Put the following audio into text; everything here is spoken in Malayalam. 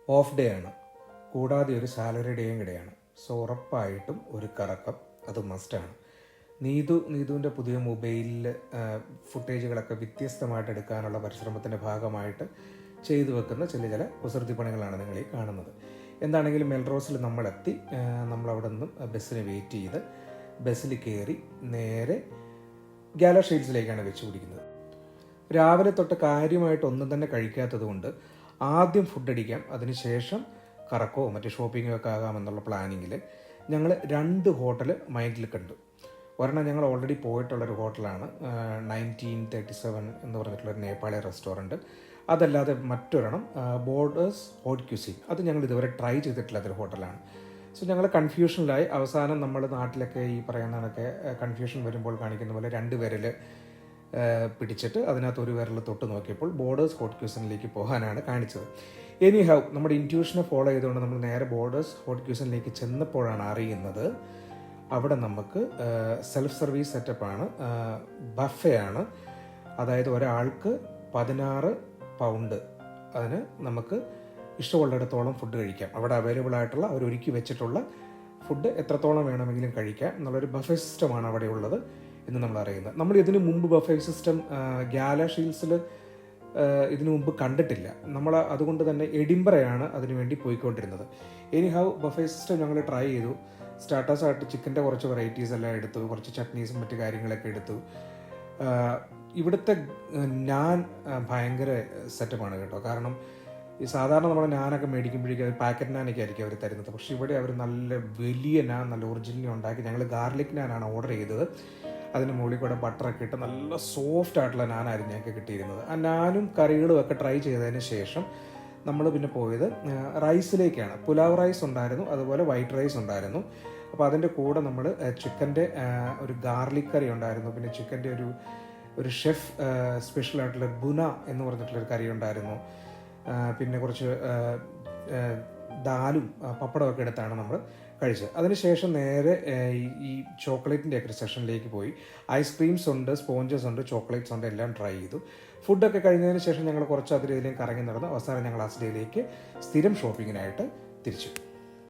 ഓഫ് ഡേ ആണ്, കൂടാതെ ഒരു സാലറി ഡേയും കൂടെയാണ്. സോ ഉറപ്പായിട്ടും ഒരു കറക്കം അത് മസ്റ്റാണ്. നീതുവിൻ്റെ പുതിയ മൊബൈലിൽ ഫുട്ടേജുകളൊക്കെ വ്യത്യസ്തമായിട്ട് എടുക്കാനുള്ള പരിശ്രമത്തിൻ്റെ ഭാഗമായിട്ട് ചെയ്തു വെക്കുന്ന ചില കുസൃതി പണികളാണ് നിങ്ങൾ ഈ കാണുന്നത്. എന്താണെങ്കിലും മെൽറോസിൽ നമ്മളെത്തി. നമ്മളവിടെ നിന്നും ബസ്സിന് വെയിറ്റ് ചെയ്ത് ബസ്സിൽ കയറി നേരെ ഗാല ഷെയ്ഡ്സിലേക്കാണ് വെച്ച് പിടിക്കുന്നത്. രാവിലെ തൊട്ട് കാര്യമായിട്ട് ഒന്നും തന്നെ കഴിക്കാത്തത് കൊണ്ട് ആദ്യം ഫുഡ് അടിക്കാം, അതിനുശേഷം കറക്കോ മറ്റു ഷോപ്പിങ്ങോ ഒക്കെ ആകാമെന്നുള്ള പ്ലാനിങ്ങിൽ ഞങ്ങൾ 2 ഹോട്ടൽ മൈൻഡിൽ കണ്ടു. ഒരെണ്ണം ഞങ്ങൾ ഓൾറെഡി പോയിട്ടുള്ളൊരു ഹോട്ടലാണ്, 1937 എന്ന് പറഞ്ഞിട്ടുള്ളൊരു നേപ്പാളി റെസ്റ്റോറൻറ്റ്. അതല്ലാതെ മറ്റൊരെണ്ണം ബോർഡേഴ്സ് ഹോട്ട് ക്യൂസിൻ, അത് ഞങ്ങൾ ഇതുവരെ ട്രൈ ചെയ്തിട്ടില്ലാത്തൊരു ഹോട്ടലാണ്. സോ ഞങ്ങൾ കൺഫ്യൂഷനിലായി. അവസാനം നമ്മൾ നാട്ടിലൊക്കെ ഈ പറയുന്നതൊക്കെ കൺഫ്യൂഷൻ വരുമ്പോൾ കാണിക്കുന്ന പോലെ 2 വിരൽ പിടിച്ചിട്ട് അതിനകത്ത് ഒരു വിരൽ തൊട്ട് നോക്കിയപ്പോൾ ബോർഡേഴ്സ് ഹോട്ട് ക്യൂസിനിലേക്ക് പോകാനാണ് കാണിച്ചത്. എനി ഹൗ നമ്മുടെ ഇൻറ്റ്യൂഷനെ ഫോളോ ചെയ്തുകൊണ്ട് നമ്മൾ നേരെ ബോർഡേഴ്സ് ഹോട്ട് ക്യൂസിനിലേക്ക് ചെന്നപ്പോഴാണ് അറിയുന്നത് അവിടെ നമുക്ക് സെൽഫ് സർവീസ് സെറ്റപ്പാണ്, ബഫയാണ്. അതായത് ഒരാൾക്ക് 16 പൗണ്ട്, അതിന് നമുക്ക് ഇഷ്ടമുള്ളിടത്തോളം ഫുഡ് കഴിക്കാം. അവിടെ അവൈലബിൾ ആയിട്ടുള്ള അവർ ഒരുക്കി വെച്ചിട്ടുള്ള ഫുഡ് എത്രത്തോളം വേണമെങ്കിലും കഴിക്കാം എന്നുള്ളൊരു ബഫേ സിസ്റ്റമാണ് അവിടെ ഉള്ളത് എന്ന് നമ്മൾ അറിയുന്നത്. നമ്മൾ ഇതിനു മുമ്പ് ബഫേ സിസ്റ്റം ഗാല ഷീൽസിൽ ഇതിനു മുമ്പ് കണ്ടിട്ടില്ല. നമ്മൾ അതുകൊണ്ട് തന്നെ എഡിംബറയാണ് അതിനുവേണ്ടി പോയിക്കൊണ്ടിരുന്നത്. എനി ഹൗ ബഫേ സിസ്റ്റം ഞങ്ങൾ ട്രൈ ചെയ്തു. സ്റ്റാർട്ടേഴ്സായിട്ട് ചിക്കൻ്റെ കുറച്ച് വെറൈറ്റീസ് എല്ലാം എടുത്തു, കുറച്ച് ചട്നീസും മറ്റു കാര്യങ്ങളൊക്കെ എടുത്തു. ഇവിടുത്തെ നാൻ ഭയങ്കര സെറ്റപ്പാണ് കേട്ടോ. കാരണം ഈ സാധാരണ നമ്മുടെ നാനൊക്കെ മേടിക്കുമ്പോഴേക്കും അത് പാക്കറ്റ് നാനൊക്കെ ആയിരിക്കും അവർ തരുന്നത്. പക്ഷേ ഇവിടെ അവർ നല്ല വലിയ നാൻ, നല്ല ഒറിജിനലി ഉണ്ടാക്കി. ഞങ്ങൾ ഗാർലിക് നാനാണ് ഓർഡർ ചെയ്തത്. അതിന് മുകളിൽ കൂടെ ബട്ടറൊക്കെ ഇട്ട് നല്ല സോഫ്റ്റ് ആയിട്ടുള്ള നാനായിരുന്നു ഞങ്ങൾക്ക് കിട്ടിയിരുന്നത്. ആ നാനും കറികളും ഒക്കെ ട്രൈ ചെയ്തതിന് ശേഷം നമ്മൾ പിന്നെ പോയത് റൈസിലേക്കാണ്. പുലാവ് റൈസ് ഉണ്ടായിരുന്നു, അതുപോലെ വൈറ്റ് റൈസ് ഉണ്ടായിരുന്നു. അപ്പോൾ അതിൻ്റെ കൂടെ നമ്മൾ ചിക്കൻ്റെ ഒരു ഗാർലിക് കറി ഉണ്ടായിരുന്നു, പിന്നെ ചിക്കൻ്റെ ഒരു ഷെഫ് സ്പെഷ്യലായിട്ടുള്ള ബുന എന്ന് പറഞ്ഞിട്ടുള്ളൊരു കറി ഉണ്ടായിരുന്നു. പിന്നെ കുറച്ച് ദാലും പപ്പടമൊക്കെ എടുത്താണ് നമ്മൾ കഴിച്ചത്. അതിനുശേഷം നേരെ ഈ ചോക്ലേറ്റിൻ്റെ ഒക്കെ സെക്ഷനിലേക്ക് പോയി. ഐസ്ക്രീംസ് ഉണ്ട്, സ്പോഞ്ചസ് ഉണ്ട്, ചോക്ലേറ്റ്സ് ഉണ്ട്, എല്ലാം ട്രൈ ചെയ്തു. ഫുഡൊക്കെ കഴിഞ്ഞതിന് ശേഷം ഞങ്ങൾ കുറച്ച് അതിലേക്കും കറങ്ങി നടന്നു. അവസാനം ഞങ്ങൾ അസ്ഡയിലേക്ക് സ്ഥിരം ഷോപ്പിങ്ങിനായിട്ട് തിരിച്ചു.